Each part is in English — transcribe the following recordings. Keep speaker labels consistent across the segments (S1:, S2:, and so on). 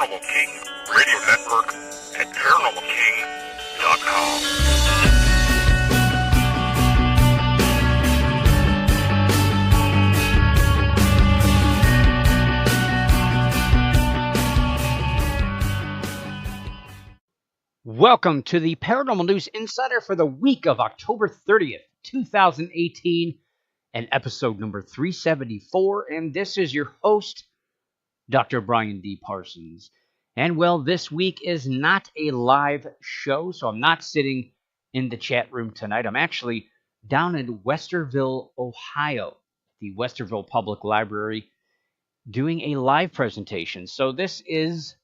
S1: Paranormal King Radio Network at ParanormalKing.com.
S2: Welcome to the Paranormal News Insider for the week of October 30th, 2018, and episode number 374. And this is your host, Dr. Brian D. Parsons. And well, this week is not a live show, so I'm not sitting in the chat room tonight. I'm actually down in Westerville, Ohio, the Westerville Public Library, doing a live presentation. So this is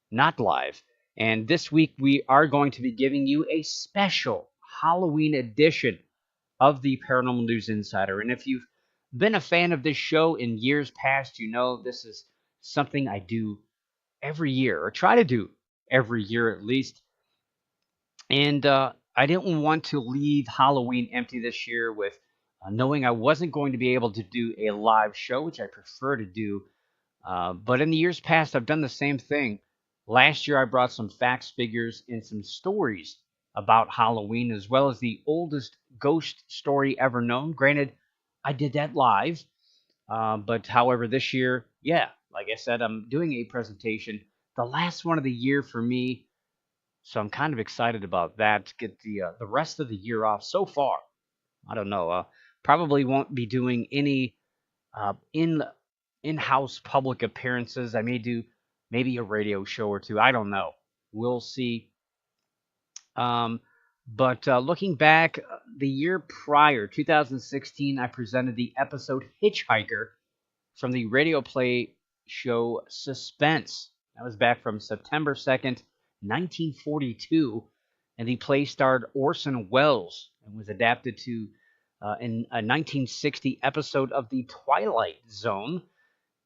S2: not live. And this week we are going to be giving you a special Halloween edition of the Paranormal News Insider. And if you've been a fan of this show in years past, you know this is something I do every year, or try to do every year at least. And I didn't want to leave Halloween empty this year with knowing I wasn't going to be able to do a live show, which I prefer to do. But in the years past, I've done the same thing. Last year, I brought some facts, figures, and some stories about Halloween, as well as the oldest ghost story ever known. Granted, I did that live, but however, this year, like I said, I'm doing a presentation, the last one of the year for me, so I'm kind of excited about that, to get the rest of the year off. So far, I don't know, probably won't be doing any in-house public appearances. I may do maybe a radio show or two. I don't know. We'll see. But looking back, the year prior, 2016, I presented the episode Hitchhiker from the radio play show Suspense. That was back from September 2nd, 1942. And the play starred Orson Welles and was adapted to in a 1960 episode of The Twilight Zone.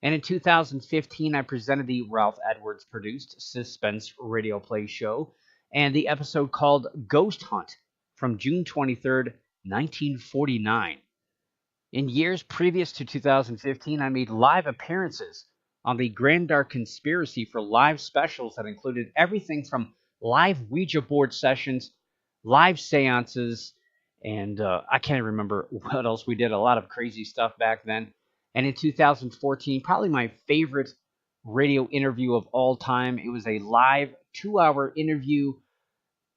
S2: And in 2015, I presented the Ralph Edwards-produced Suspense radio play show and the episode called Ghost Hunt from June 23rd, 1949. In years previous to 2015, I made live appearances on the Grand Dark Conspiracy for live specials that included everything from live Ouija board sessions, live seances, and I can't remember what else we did. A lot of crazy stuff back then. And in 2014, probably my favorite radio interview of all time, it was a live 2-hour interview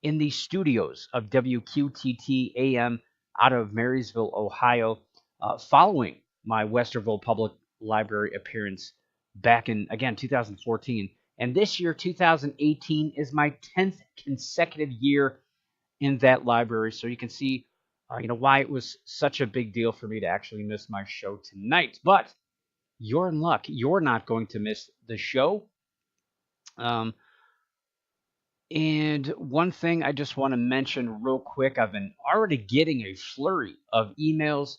S2: in the studios of WQTT AM out of Marysville, Ohio, following my Westerville Public Library appearance back in, again, 2014. And this year, 2018, is my 10th consecutive year in that library. So you can see why it was such a big deal for me to actually miss my show tonight. But you're in luck. You're not going to miss the show. And one thing I just want to mention real quick, I've been already getting a flurry of emails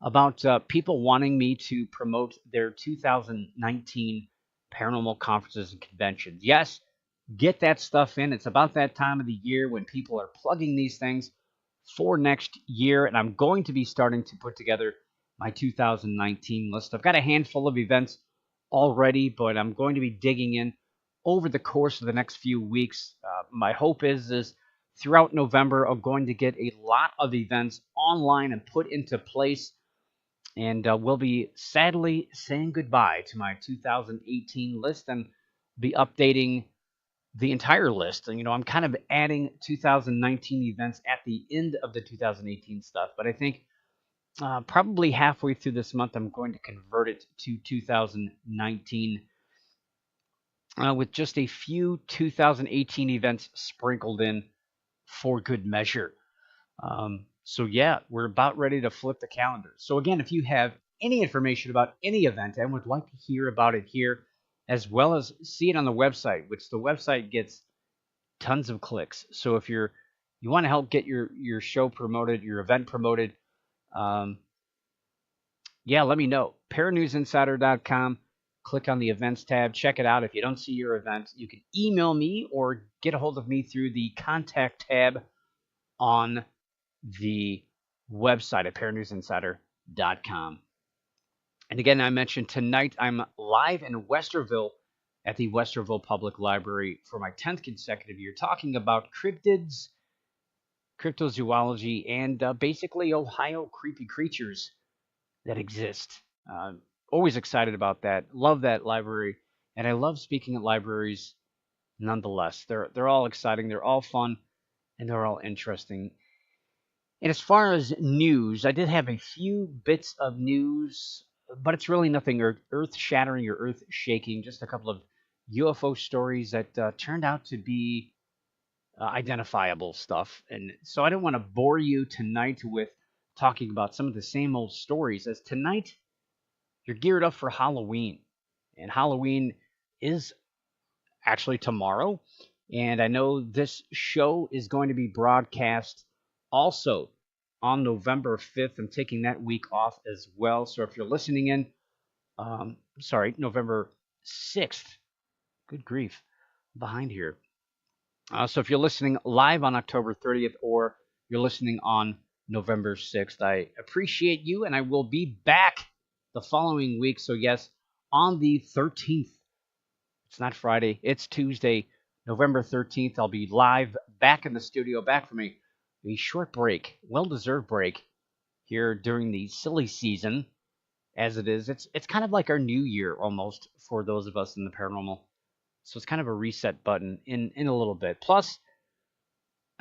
S2: about people wanting me to promote their 2019 paranormal conferences and conventions. Yes, get that stuff in. It's about that time of the year when people are plugging these things for next year, and I'm going to be starting to put together my 2019 list. I've got a handful of events already, but I'm going to be digging in over the course of the next few weeks. My hope is throughout November, I'm going to get a lot of events online and put into place, and we'll be sadly saying goodbye to my 2018 list and be updating the entire list. And, I'm kind of adding 2019 events at the end of the 2018 stuff, but I think probably halfway through this month, I'm going to convert it to 2019 with just a few 2018 events sprinkled in for good measure. So yeah, we're about ready to flip the calendar. So again, if you have any information about any event and would like to hear about it here, as well as see it on the website, which the website gets tons of clicks. So if you want to help get your show promoted, your event promoted, let me know. Paranewsinsider.com. Click on the events tab. Check it out. If you don't see your event, you can email me or get a hold of me through the contact tab on the website at paranewsinsider.com. And again, I mentioned tonight I'm live in Westerville at the Westerville Public Library for my 10th consecutive year, talking about cryptids, cryptozoology, and basically Ohio creepy creatures that exist. Uh, Always excited about that. Love that library, and I love speaking at libraries nonetheless. They're all exciting, they're all fun, and they're all interesting. And as far as news, I did have a few bits of news, but it's really nothing earth shattering or earth shaking. Just a couple of UFO stories that turned out to be identifiable stuff. And so I don't want to bore you tonight with talking about some of the same old stories, as tonight you're geared up for Halloween. And Halloween is actually tomorrow. And I know this show is going to be broadcast also on November 5th. I'm taking that week off as well. So if you're listening in, sorry, November 6th, good grief, I'm behind here. So if you're listening live on October 30th or you're listening on November 6th, I appreciate you, and I will be back the following week. So, yes, on the 13th, it's not Friday, it's Tuesday, November 13th, I'll be live back in the studio, back from a short break, well-deserved break here during the silly season, as it is. It's kind of like our new year almost for those of us in the paranormal. So it's kind of a reset button in a little bit. Plus,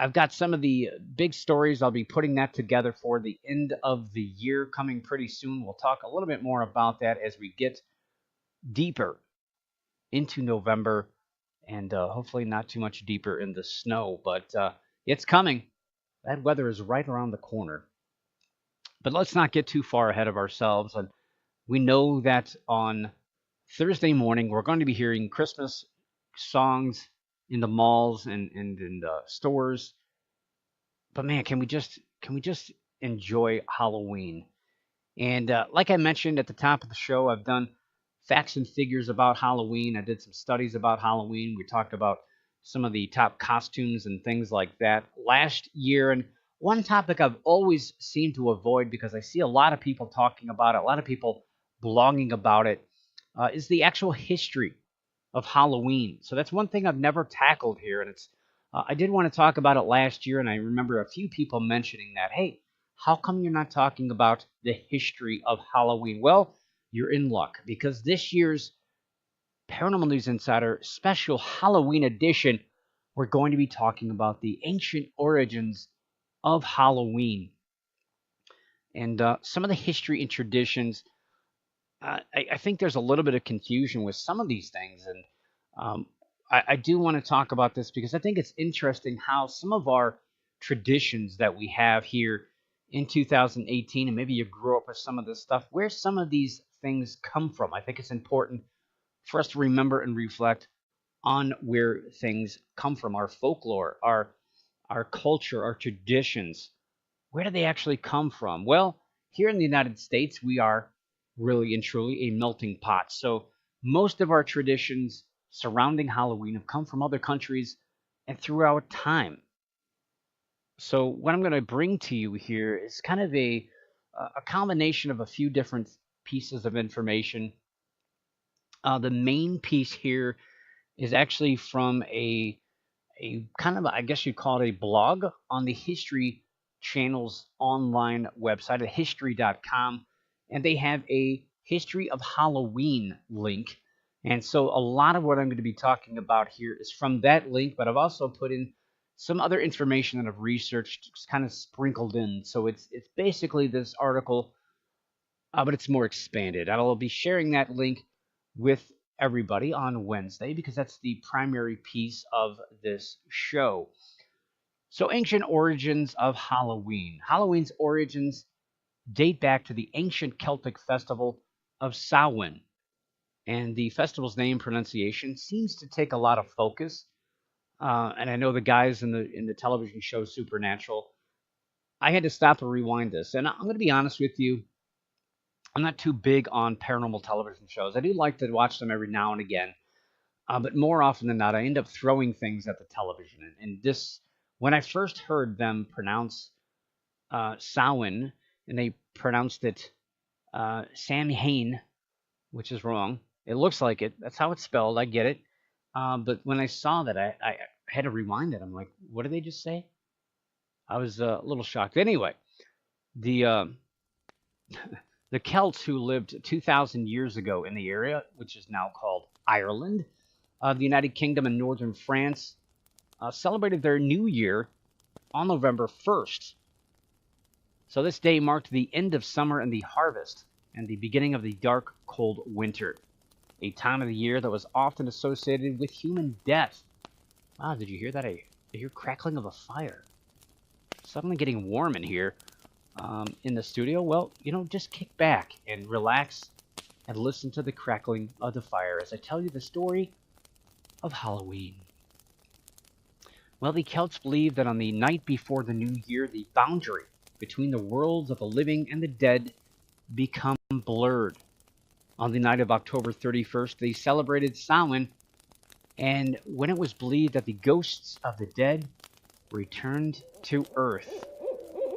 S2: I've got some of the big stories. I'll be putting that together for the end of the year coming pretty soon. We'll talk a little bit more about that as we get deeper into November and hopefully not too much deeper in the snow. But it's coming. That weather is right around the corner. But let's not get too far ahead of ourselves. And we know that on Thursday morning, we're going to be hearing Christmas songs in the malls and in the stores. But man, can we just enjoy Halloween? And like I mentioned at the top of the show, I've done facts and figures about Halloween. I did some studies about Halloween. We talked about some of the top costumes and things like that last year. And one topic I've always seemed to avoid because I see a lot of people talking about it, a lot of people blogging about it, is the actual history of Halloween. So that's one thing I've never tackled here, and it's I did want to talk about it last year, and I remember a few people mentioning that. Hey, how come you're not talking about the history of Halloween? Well, you're in luck because this year's Paranormal News Insider special Halloween edition, we're going to be talking about the ancient origins of Halloween and some of the history and traditions. I think there's a little bit of confusion with some of these things, and I do want to talk about this because I think it's interesting how some of our traditions that we have here in 2018, and maybe you grew up with some of this stuff, where some of these things come from. I think it's important for us to remember and reflect on where things come from, our folklore, our culture, our traditions. Where do they actually come from? Well, here in the United States, we are really and truly a melting pot. So most of our traditions surrounding Halloween have come from other countries and throughout time. So what I'm going to bring to you here is kind of a combination of a few different pieces of information. The main piece here is actually from a kind of, I guess you'd call it a blog on the History Channel's online website at history.com. And they have a History of Halloween link. And so a lot of what I'm going to be talking about here is from that link, but I've also put in some other information that I've researched, just kind of sprinkled in. So it's basically this article, but it's more expanded. I'll be sharing that link with everybody on Wednesday because that's the primary piece of this show. So, ancient origins of Halloween. Halloween's origins date back to the ancient Celtic festival of Samhain, and the festival's name pronunciation seems to take a lot of focus. And I know the guys in the television show Supernatural. I had to stop and rewind this, and I'm going to be honest with you. I'm not too big on paranormal television shows. I do like to watch them every now and again, but more often than not, I end up throwing things at the television. And this, when I first heard them pronounce Samhain, and they pronounced it Samhain, which is wrong, It looks like it. That's how it's spelled. I get it. But when I saw that, I had to rewind it. I'm like, what did they just say? I was a little shocked. Anyway, the the Celts who lived 2,000 years ago in the area, which is now called Ireland, the United Kingdom, and northern France, celebrated their New Year on November 1st. So this day marked the end of summer and the harvest, and the beginning of the dark, cold winter, a time of the year that was often associated with human death. Wow, did you hear that? I hear crackling of a fire. Suddenly getting warm in here in the studio. Well, just kick back and relax and listen to the crackling of the fire as I tell you the story of Halloween. Well, the Celts believed that on the night before the new year, the boundary between the worlds of the living and the dead become blurred. On the night of October 31st, they celebrated Samhain, and when it was believed that the ghosts of the dead returned to Earth.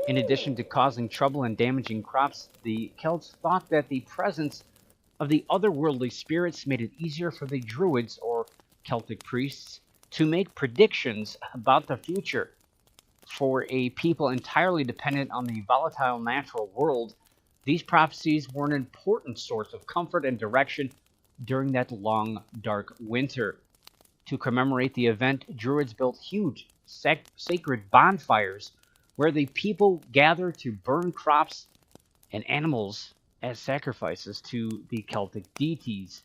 S2: In addition to causing trouble and damaging crops, the Celts thought that the presence of the otherworldly spirits made it easier for the Druids, or Celtic priests, to make predictions about the future. For a people entirely dependent on the volatile natural world, these prophecies were an important source of comfort and direction during that long, dark winter. To commemorate the event, Druids built huge, sacred bonfires where the people gathered to burn crops and animals as sacrifices to the Celtic deities.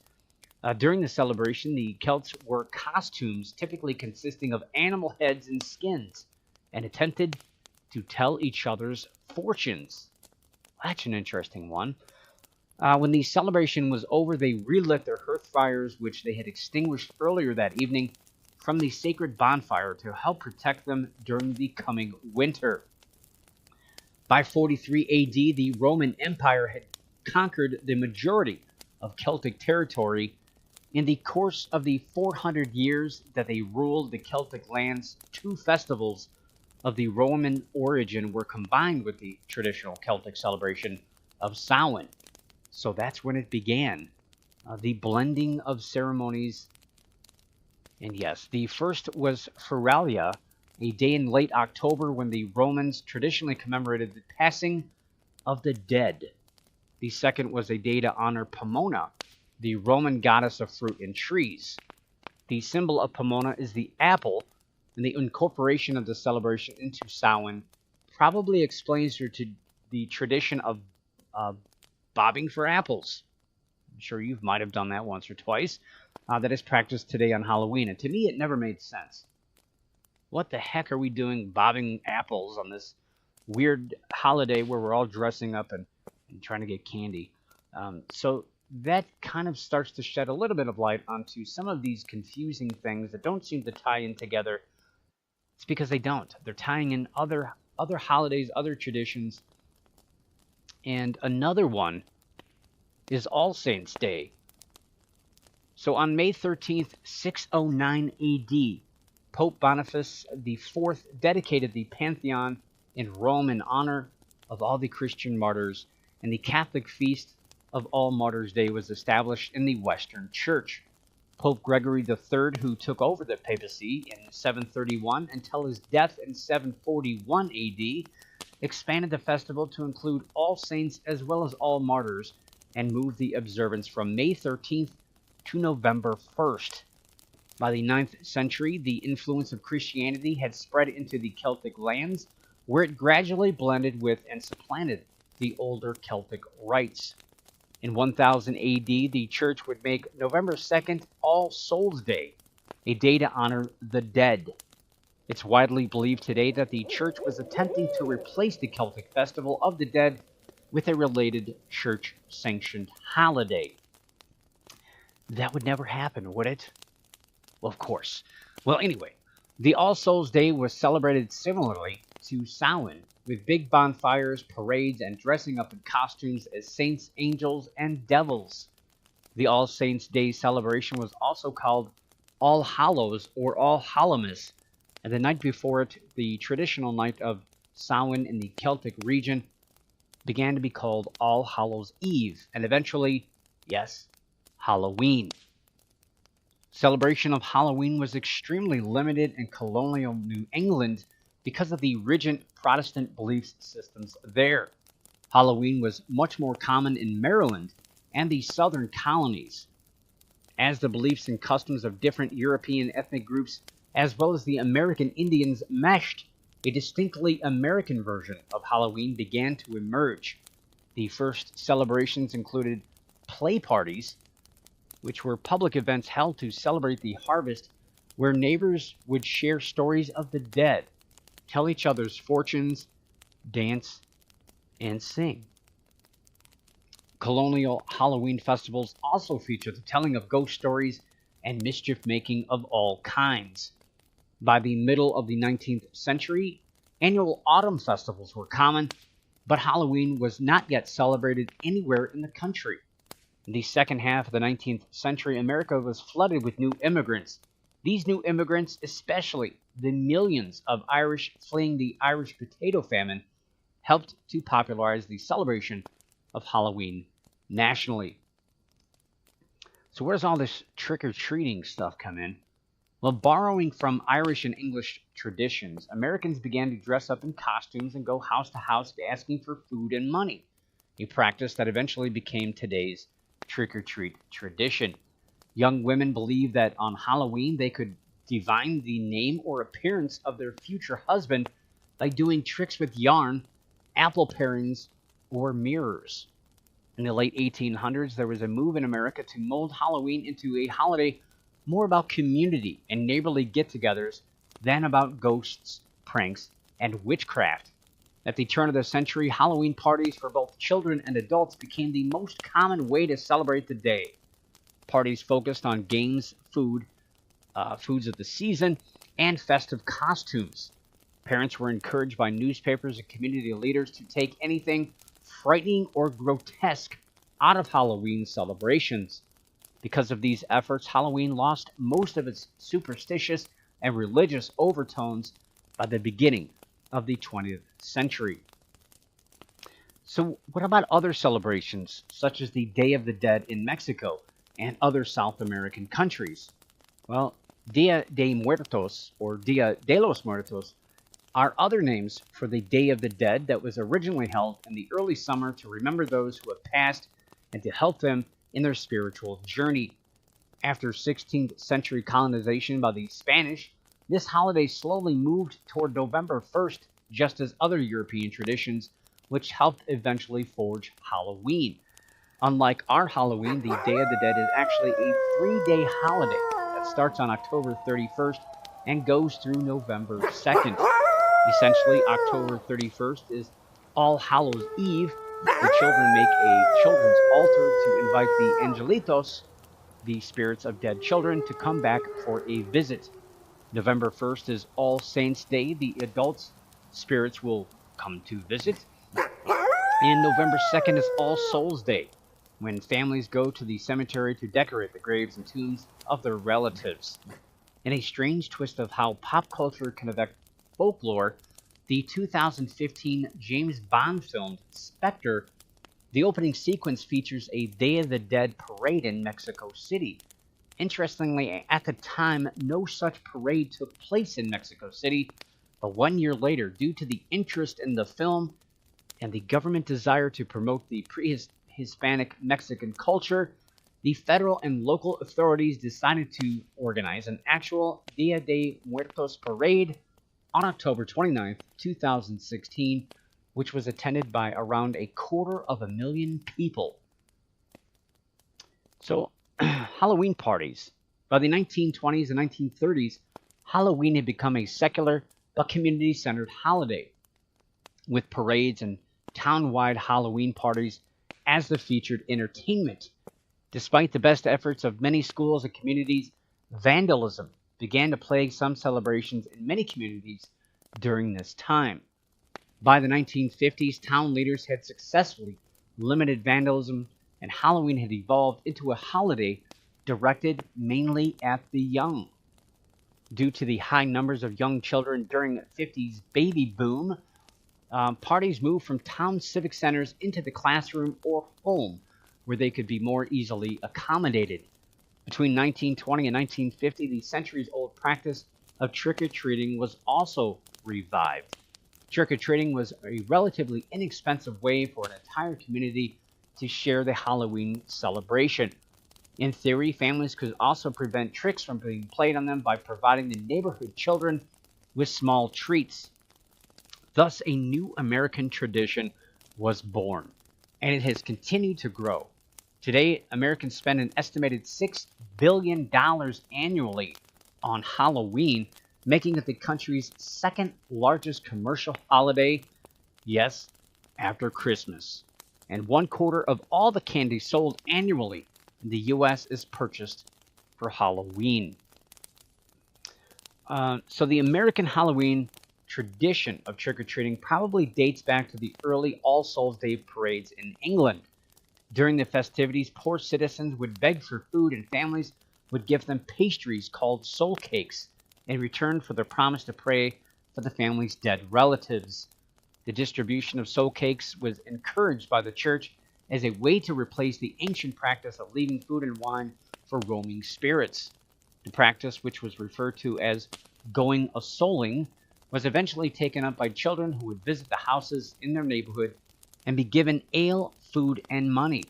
S2: During the celebration, the Celts wore costumes typically consisting of animal heads and skins, and attempted to tell each other's fortunes. That's an interesting one. When the celebration was over, they relit their hearth fires, which they had extinguished earlier that evening, from the sacred bonfire to help protect them during the coming winter. By 43 AD, the Roman Empire had conquered the majority of Celtic territory. In the course of the 400 years that they ruled the Celtic lands, two festivals of the Roman origin were combined with the traditional Celtic celebration of Samhain. So that's when it began, the blending of ceremonies. And yes, the first was Feralia, a day in late October when the Romans traditionally commemorated the passing of the dead. The second was a day to honor Pomona, the Roman goddess of fruit and trees. The symbol of Pomona is the apple, and the incorporation of the celebration into Samhain probably explains the tradition of bobbing for apples. I'm sure you might have done that once or twice. That is practiced today on Halloween, and to me it never made sense. What the heck are we doing bobbing apples on this weird holiday where we're all dressing up and trying to get candy? So that kind of starts to shed a little bit of light onto some of these confusing things that don't seem to tie in together. It's because they don't. They're tying in other holidays, other traditions. And another one is All Saints' Day. So on May 13th, 609 AD, Pope Boniface IV dedicated the Pantheon in Rome in honor of all the Christian martyrs, and the Catholic feast of All Martyrs' Day was established in the Western Church. Pope Gregory III, who took over the papacy in 731 until his death in 741 AD, expanded the festival to include all saints as well as all martyrs, and moved the observance from May 13th to November 1st. By the 9th century, the influence of Christianity had spread into the Celtic lands, where it gradually blended with and supplanted the older Celtic rites. In 1000 AD, the Church would make November 2nd All Souls' Day, a day to honor the dead. It's widely believed today that the Church was attempting to replace the Celtic Festival of the Dead with a related Church-sanctioned holiday. That would never happen, would it? Well, of course. Well, anyway, the All Souls' Day was celebrated similarly to Samhain, with big bonfires, parades, and dressing up in costumes as saints, angels, and devils. The All Saints' Day celebration was also called All Hallows or All Hallowmas, and the night before it, the traditional night of Samhain in the Celtic region, began to be called All Hallows' Eve, and eventually, yes, Halloween. Celebration of Halloween was extremely limited in colonial New England because of the rigid Protestant belief systems there. Halloween was much more common in Maryland and the southern colonies, as the beliefs and customs of different European ethnic groups, as well as the American Indians, meshed. A distinctly American version of Halloween began to emerge. The first celebrations included play parties, which were public events held to celebrate the harvest, where neighbors would share stories of the dead, tell each other's fortunes, dance, and sing. Colonial Halloween festivals also featured the telling of ghost stories and mischief making of all kinds. By the middle of the 19th century, annual autumn festivals were common, but Halloween was not yet celebrated anywhere in the country. In the second half of the 19th century, America was flooded with new immigrants. These new immigrants, especially the millions of Irish fleeing the Irish potato famine, helped to popularize the celebration of Halloween nationally. So where does all this trick-or-treating stuff come in? Well, borrowing from Irish and English traditions, Americans began to dress up in costumes and go house to house asking for food and money, a practice that eventually became today's trick-or-treat tradition. Young women believed that on Halloween they could divine the name or appearance of their future husband by doing tricks with yarn, apple parings, or mirrors. In the late 1800s, there was a move in America to mold Halloween into a holiday more about community and neighborly get-togethers than about ghosts, pranks, and witchcraft. At the turn of the century, Halloween parties for both children and adults became the most common way to celebrate the day. Parties focused on games, foods of the season, and festive costumes. Parents were encouraged by newspapers and community leaders to take anything frightening or grotesque out of Halloween celebrations. Because of these efforts, Halloween lost most of its superstitious and religious overtones by the beginning of the 20th century. So, what about other celebrations, such as the Day of the Dead in Mexico and other South American countries? Well, Dia de Muertos, or Dia de los Muertos, are other names for the Day of the Dead that was originally held in the early summer to remember those who have passed and to help them in their spiritual journey. After 16th century colonization by the Spanish, this holiday slowly moved toward November 1st, just as other European traditions, which helped eventually forge Halloween. Unlike our Halloween, the Day of the Dead is actually a 3-day holiday that starts on October 31st and goes through November 2nd. Essentially, October 31st is All Hallows Eve. The children make a children's altar to invite the angelitos, the spirits of dead children, to come back for a visit. November 1st is All Saints' Day. The adults' spirits will come to visit. And November 2nd is All Souls' Day, when families go to the cemetery to decorate the graves and tombs of their relatives. In a strange twist of how pop culture can affect folklore, the 2015 James Bond film Spectre, the opening sequence features a Day of the Dead parade in Mexico City. Interestingly, at the time, no such parade took place in Mexico City, but 1 year later, due to the interest in the film and the government desire to promote the pre-Hispanic Mexican culture, the federal and local authorities decided to organize an actual Dia de Muertos parade on October 29, 2016, which was attended by around 250,000 people. So, Halloween parties. By the 1920s and 1930s, Halloween had become a secular but community-centered holiday, with parades and town-wide Halloween parties as the featured entertainment. Despite the best efforts of many schools and communities, vandalism began to plague some celebrations in many communities during this time. By the 1950s, town leaders had successfully limited vandalism, and Halloween had evolved into a holiday directed mainly at the young. Due to the high numbers of young children during the 50s baby boom, parties moved from town civic centers into the classroom or home, where they could be more easily accommodated. Between 1920 and 1950, the centuries-old practice of trick-or-treating was also revived. Trick-or-treating was a relatively inexpensive way for an entire community to share the Halloween celebration. In theory, families could also prevent tricks from being played on them by providing the neighborhood children with small treats. Thus, a new American tradition was born, and it has continued to grow. Today, Americans spend an estimated $6 billion annually on Halloween, making it the country's second largest commercial holiday, yes, after Christmas. And 1/4 of all the candy sold annually in the U.S. is purchased for Halloween. So the American Halloween tradition of trick-or-treating probably dates back to the early All Souls Day parades in England. During the festivities, poor citizens would beg for food and families would give them pastries called soul cakes in return for their promise to pray for the family's dead relatives. The distribution of soul cakes was encouraged by the church as a way to replace the ancient practice of leaving food and wine for roaming spirits. The practice, which was referred to as going a-souling, was eventually taken up by children who would visit the houses in their neighborhood and be given ale, food, and money.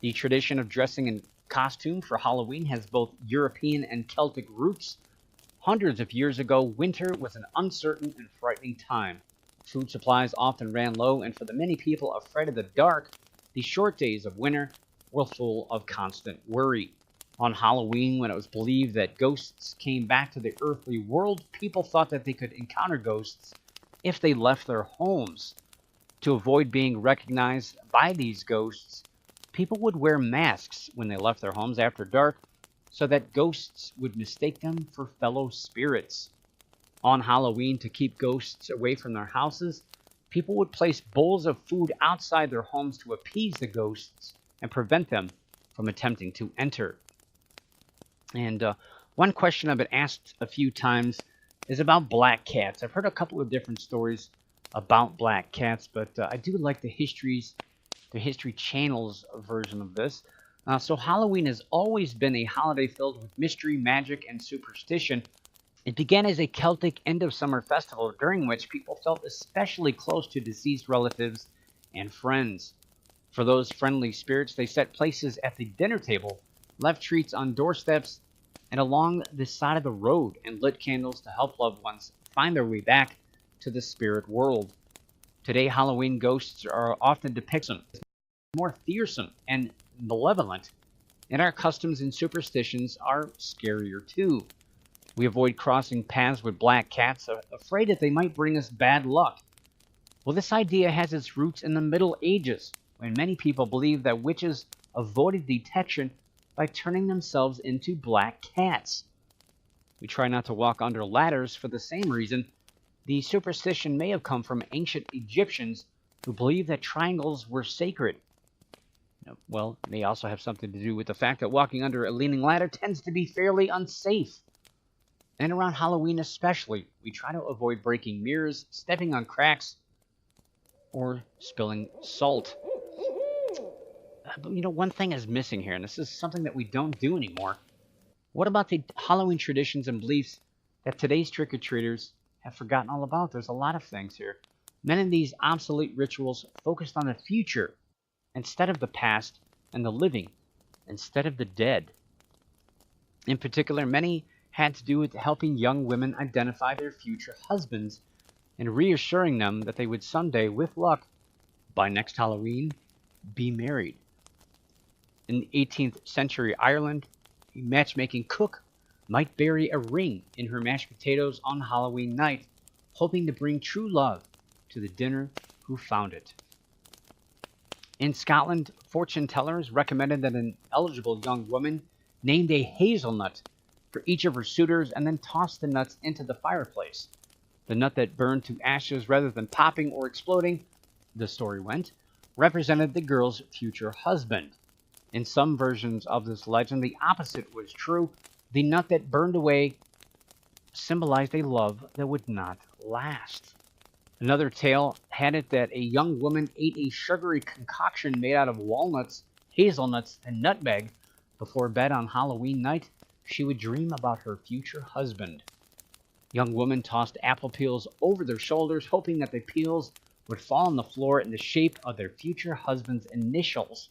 S2: The tradition of dressing in costume for Halloween has both European and Celtic roots. Hundreds of years ago, winter was an uncertain and frightening time. Food supplies often ran low, and for the many people afraid of the dark, the short days of winter were full of constant worry. On Halloween, when it was believed that ghosts came back to the earthly world, people thought that they could encounter ghosts if they left their homes. To avoid being recognized by these ghosts, people would wear masks when they left their homes after dark so that ghosts would mistake them for fellow spirits. On Halloween, to keep ghosts away from their houses, people would place bowls of food outside their homes to appease the ghosts and prevent them from attempting to enter. And one question I've been asked a few times is about black cats. I've heard a couple of different stories about black cats, but I do like the History Channel's version of this. So Halloween has always been a holiday filled with mystery, magic, and superstition. It began as a Celtic end-of-summer festival during which people felt especially close to deceased relatives and friends. For those friendly spirits, they set places at the dinner table, left treats on doorsteps, and along the side of the road, and lit candles to help loved ones find their way back to the spirit world. Today, Halloween ghosts are often depicted as more fearsome and malevolent, and our customs and superstitions are scarier too. We avoid crossing paths with black cats, afraid that they might bring us bad luck. Well, this idea has its roots in the Middle Ages, when many people believed that witches avoided detection by turning themselves into black cats. We try not to walk under ladders for the same reason. The superstition may have come from ancient Egyptians who believed that triangles were sacred. Well, it may also have something to do with the fact that walking under a leaning ladder tends to be fairly unsafe. And around Halloween especially, we try to avoid breaking mirrors, stepping on cracks, or spilling salt. But one thing is missing here, and this is something that we don't do anymore. What about the Halloween traditions and beliefs that today's trick-or-treaters have forgotten all about? There's a lot of things here. Many of these obsolete rituals focused on the future instead of the past, and the living instead of the dead. In particular, many had to do with helping young women identify their future husbands and reassuring them that they would someday, with luck, by next Halloween, be married. In 18th century Ireland, a matchmaking cook might bury a ring in her mashed potatoes on Halloween night, hoping to bring true love to the dinner who found it. In Scotland, fortune tellers recommended that an eligible young woman named a hazelnut for each of her suitors and then toss the nuts into the fireplace. The nut that burned to ashes rather than popping or exploding, the story went, represented the girl's future husband. In some versions of this legend, the opposite was true. The nut that burned away symbolized a love that would not last. Another tale had it that a young woman ate a sugary concoction made out of walnuts hazelnuts, and nutmeg before bed on Halloween night, she would dream about her future husband. Young women tossed apple peels over their shoulders, hoping that the peels would fall on the floor in the shape of their future husband's initials.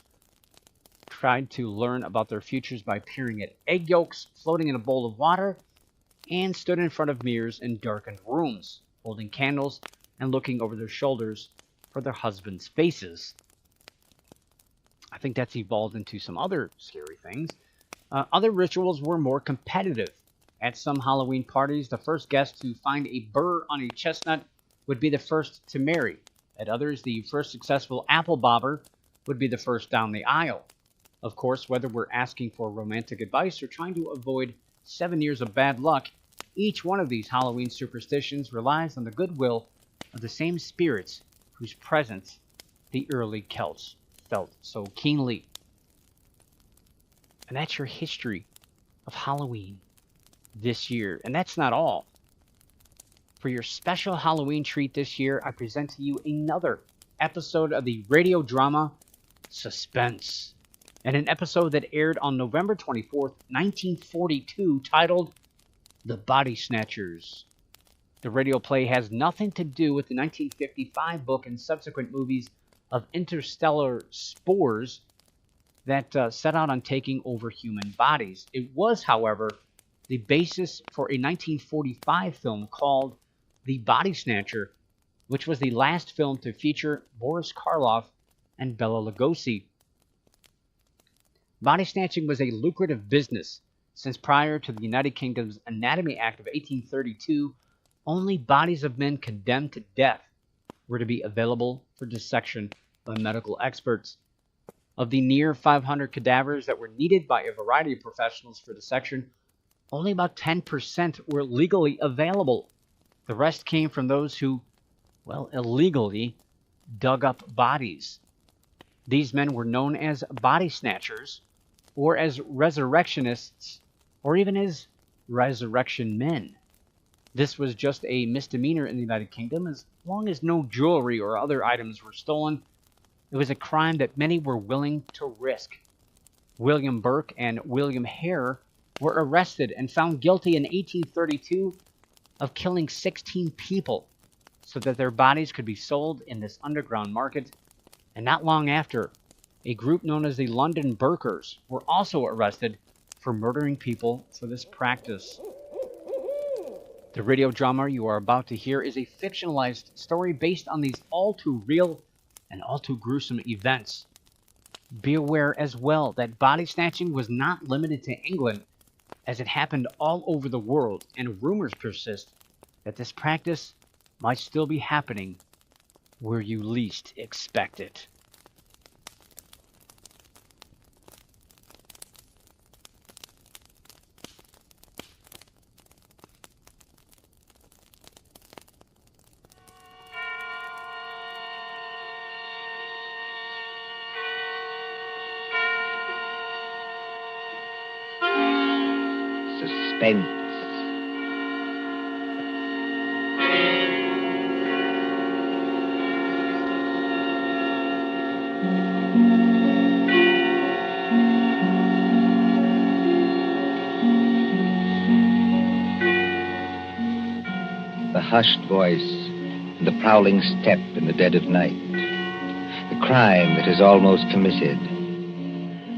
S2: Tried to learn about their futures by peering at egg yolks floating in a bowl of water, and stood in front of mirrors in darkened rooms, holding candles and looking over their shoulders for their husbands' faces. I think that's evolved into some other scary things. Other rituals were more competitive. At some Halloween parties, the first guest to find a burr on a chestnut would be the first to marry. At others, the first successful apple bobber would be the first down the aisle. Of course, whether we're asking for romantic advice or trying to avoid 7 years of bad luck, each one of these Halloween superstitions relies on the goodwill of the same spirits whose presence the early Celts felt so keenly. And that's your history of Halloween this year. And that's not all. For your special Halloween treat this year, I present to you another episode of the radio drama Suspense, and an episode that aired on November 24th, 1942, titled The Body Snatchers. The radio play has nothing to do with the 1955 book and subsequent movies of interstellar spores that set out on taking over human bodies. It was, however, the basis for a 1945 film called The Body Snatcher, which was the last film to feature Boris Karloff and Bela Lugosi. Body snatching was a lucrative business, since prior to the United Kingdom's Anatomy Act of 1832, only bodies of men condemned to death were to be available for dissection by medical experts. Of the near 500 cadavers that were needed by a variety of professionals for dissection, only about 10% were legally available. The rest came from those who, illegally dug up bodies. These men were known as body snatchers, or as resurrectionists, or even as resurrection men. This was just a misdemeanor in the United Kingdom. As long as no jewelry or other items were stolen, it was a crime that many were willing to risk. William Burke and William Hare were arrested and found guilty in 1832 of killing 16 people so that their bodies could be sold in this underground market. And not long after, a group known as the London Burkers were also arrested for murdering people for this practice. The radio drama you are about to hear is a fictionalized story based on these all too real and all too gruesome events. Be aware as well that body snatching was not limited to England, as it happened all over the world, and rumors persist that this practice might still be happening where you least expect it.
S3: Suspense. The hushed voice, the prowling step in the dead of night, the crime that is almost committed,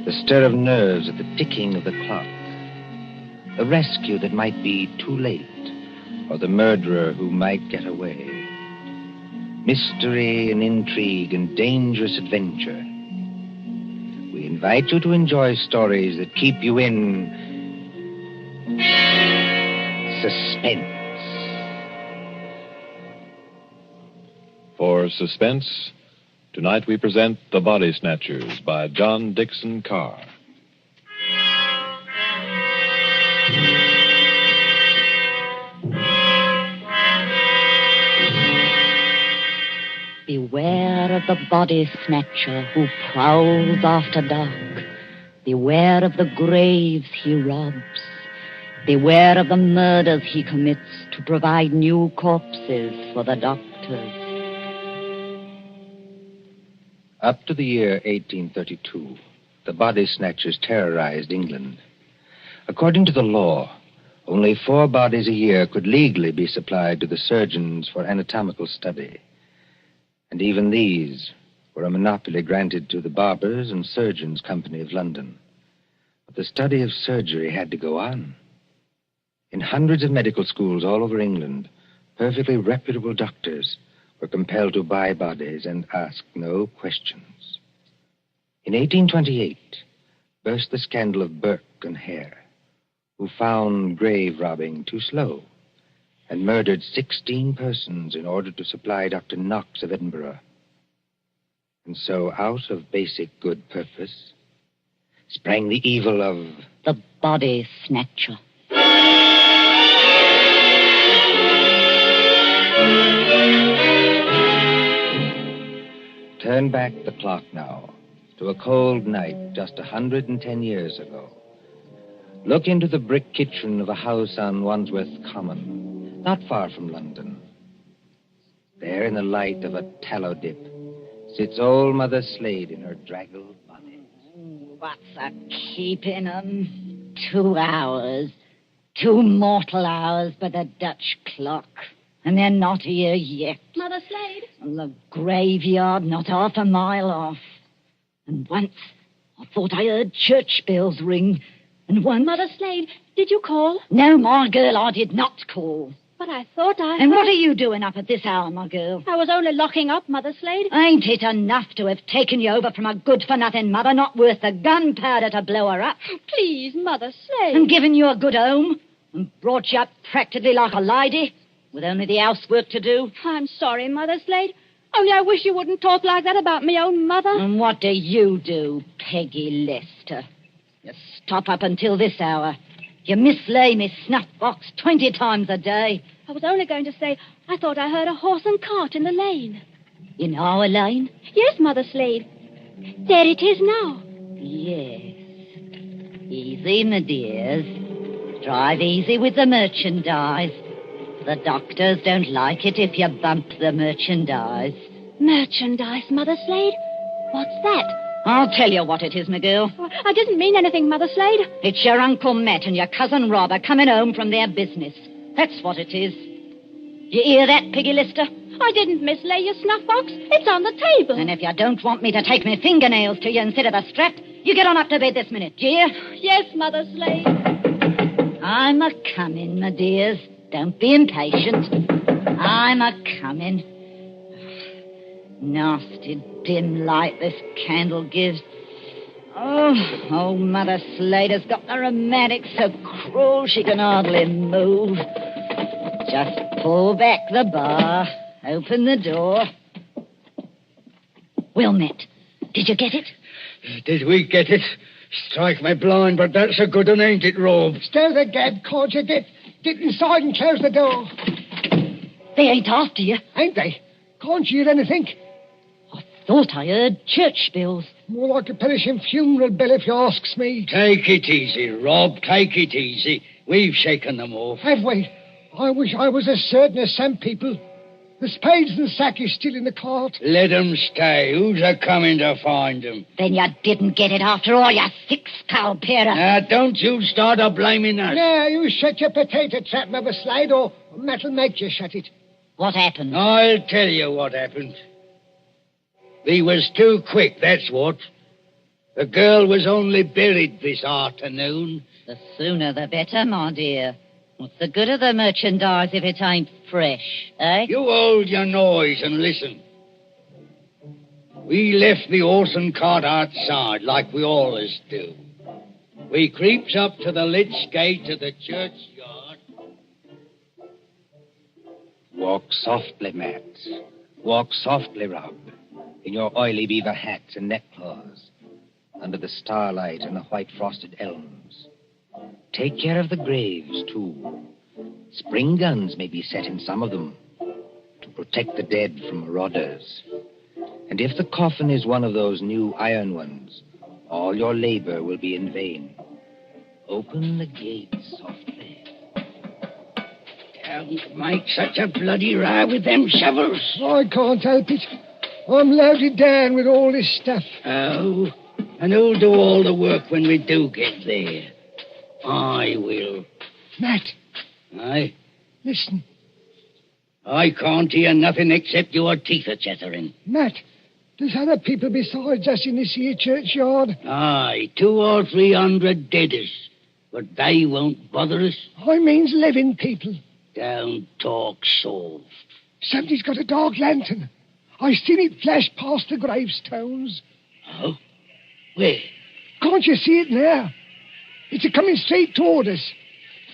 S3: the stir of nerves at the ticking of the clock, the rescue that might be too late, or the murderer who might get away. Mystery and intrigue and dangerous adventure. We invite you to enjoy stories that keep you in suspense.
S4: For Suspense, tonight we present The Body Snatchers by John Dixon Carr.
S5: Beware of the body snatcher who prowls after dark. Beware of the graves he robs. Beware of the murders he commits to provide new corpses for the doctors.
S3: Up to the year 1832, the Body Snatchers terrorized England. According to the law, only 4 bodies a year could legally be supplied to the surgeons for anatomical study. And even these were a monopoly granted to the Barbers and Surgeons Company of London. But the study of surgery had to go on. In hundreds of medical schools all over England, perfectly reputable doctors were compelled to buy bodies and ask no questions. In 1828, burst the scandal of Burke and Hare, who found grave robbing too slow and murdered 16 persons in order to supply Dr. Knox of Edinburgh. And so, out of basic good purpose, sprang the evil of
S5: the Body Snatcher.
S3: Turn back the clock now to a cold night just 110 years ago. Look into the brick kitchen of a house on Wandsworth Common, not far from London. There, in the light of a tallow dip, sits old Mother Slade in her draggled bonnet.
S5: What's a keeping 'em? 2 hours. 2 mortal hours by the Dutch clock. And they're not here yet.
S6: Mother Slade?
S5: The graveyard not half a mile off. And once I thought I heard church bells ring. And once...
S6: Mother Slade, did you call?
S5: No, my girl, I did not call.
S6: But I thought I
S5: And
S6: heard...
S5: what are you doing up at this hour, my girl?
S6: I was only locking up, Mother Slade.
S5: Ain't it enough to have taken you over from a good-for-nothing mother not worth the gunpowder to blow her up?
S6: Please, Mother Slade.
S5: And given you a good home and brought you up practically like a lady with only the housework to do?
S6: I'm sorry, Mother Slade. Only I wish you wouldn't talk like that about me own mother.
S5: And what do you do, Peggy Lester? You stop up until this hour. You mislay me snuff box 20 times a day.
S6: I was only going to say I thought I heard a horse and cart in the lane.
S5: In our lane?
S6: Yes, Mother Slade. There it is now.
S5: Yes. Easy, my dears. Drive easy with the merchandise. The doctors don't like it if you bump the merchandise.
S6: Merchandise, Mother Slade? What's that?
S5: I'll tell you what it is, my girl.
S6: I didn't mean anything, Mother Slade.
S5: It's your Uncle Matt and your cousin Rob are coming home from their business. That's what it is. You hear that, Peggy Lister?
S6: I didn't mislay your snuff box. It's on the table.
S5: And if you don't want me to take my fingernails to you instead of a strap, you get on up to bed this minute, do you?
S6: Yes, Mother Slade.
S5: I'm a-coming, my dears. Don't be impatient. I'm a-coming. Nasty dim light this candle gives. Oh, old Mother Slade has got the rheumatics so cruel she can hardly move. Just pull back the bar, open the door. Well, Matt, did you get it?
S7: Did we get it? Strike me blind, but that's a good one, ain't it, Rob?
S8: Stir the gab, can't you? Get inside and close the door.
S5: They ain't after you.
S8: Ain't they? Can't you hear anything?
S5: I thought I heard church bells.
S8: More like a perishing funeral bell, if you asks me.
S7: Take it easy, Rob. Take it easy. We've shaken them off.
S8: Have we? I wish I was as certain as some people. The spades and sack is still in the cart.
S7: Let 'em stay. Who's a-coming to find 'em?
S5: Then you didn't get it after all, you six-skull pair of...
S7: Now, don't you start a-blaming us.
S8: Now, you shut your potato trap, Mother Slade, or Matt'll make you shut it.
S5: What happened?
S7: I'll tell you what happened. We was too quick, that's what. The girl was only buried this afternoon.
S5: The sooner the better, my dear. What's the good of the merchandise if it ain't fresh, eh?
S7: You hold your noise and listen. We left the horse and cart outside, like we always do. We creeps up to the lich gate of the churchyard.
S3: Walk softly, Matt. Walk softly, Rob, in your oily beaver hats and neckcloths, under the starlight and the white frosted elms. Take care of the graves, too. Spring guns may be set in some of them to protect the dead from marauders. And if the coffin is one of those new iron ones, all your labor will be in vain. Open the gates softly.
S7: Don't make such a bloody row with them shovels.
S8: I can't help it. I'm loaded down with all this stuff.
S7: Oh, And who'll do all the work when we do get there? I will.
S8: Matt,
S7: Aye?
S8: listen.
S7: I can't hear nothing except your teeth are chattering.
S8: Matt, there's other people besides us in this here churchyard.
S7: Aye, 200 or 300 deaders. But they won't bother us.
S8: I means living people.
S7: Don't talk soft.
S8: Somebody's got a dark lantern. I seen it flash past the gravestones.
S7: Oh? Where?
S8: Can't you see it now? It's a-coming straight toward us.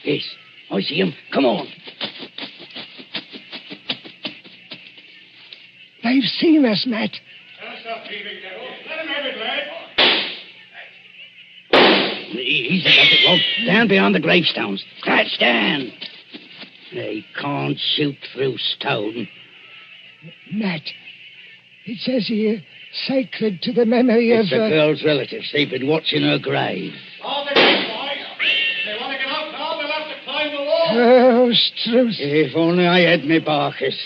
S7: Yes, I see him. Come on.
S8: They've seen us, Matt.
S7: Easy, that's it, Rob. Down beyond the gravestones. Crouch down. They can't shoot through stone.
S8: Matt, it says here, sacred to the memory
S7: It's
S8: of...
S7: the girl's relatives. They've been watching her grave.
S1: All the way, boys. They want to get out now, they'll have to climb the wall.
S8: Oh, Struth.
S7: If only I had me Barkers.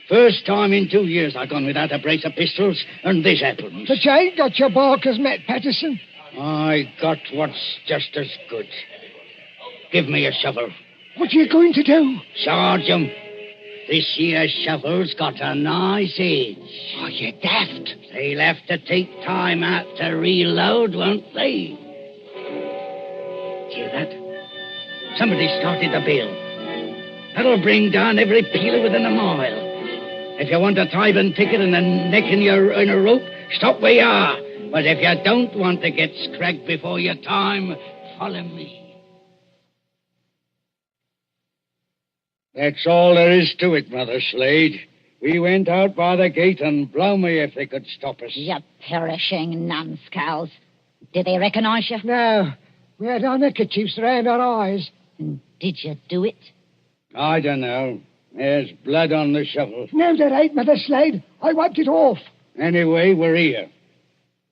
S7: First time in 2 years I've gone without a brace of pistols, and this happens.
S8: But you ain't got your barkers, Matt Patterson.
S7: I got what's just as good. Give me a shovel.
S8: What are you going to do?
S7: Charge 'em. This here shovel's got a nice edge.
S8: Oh, you daft.
S7: They'll have to take time out to reload, won't they? Hear that? Somebody started the bell. That'll bring down every peeler within a mile. If you want a tithing ticket and a neck in a rope, stop where you are. But if you don't want to get scragged before your time, follow me. That's all there is to it, Mother Slade. We went out by the gate, and blow me if they could stop us.
S5: You perishing numbskulls. Did they recognize you?
S8: No, we had our neckerchiefs around our eyes.
S5: And did you do it?
S7: I don't know. There's blood on the shovel.
S8: No, there ain't, Mother Slade. I wiped it off.
S7: Anyway, we're here.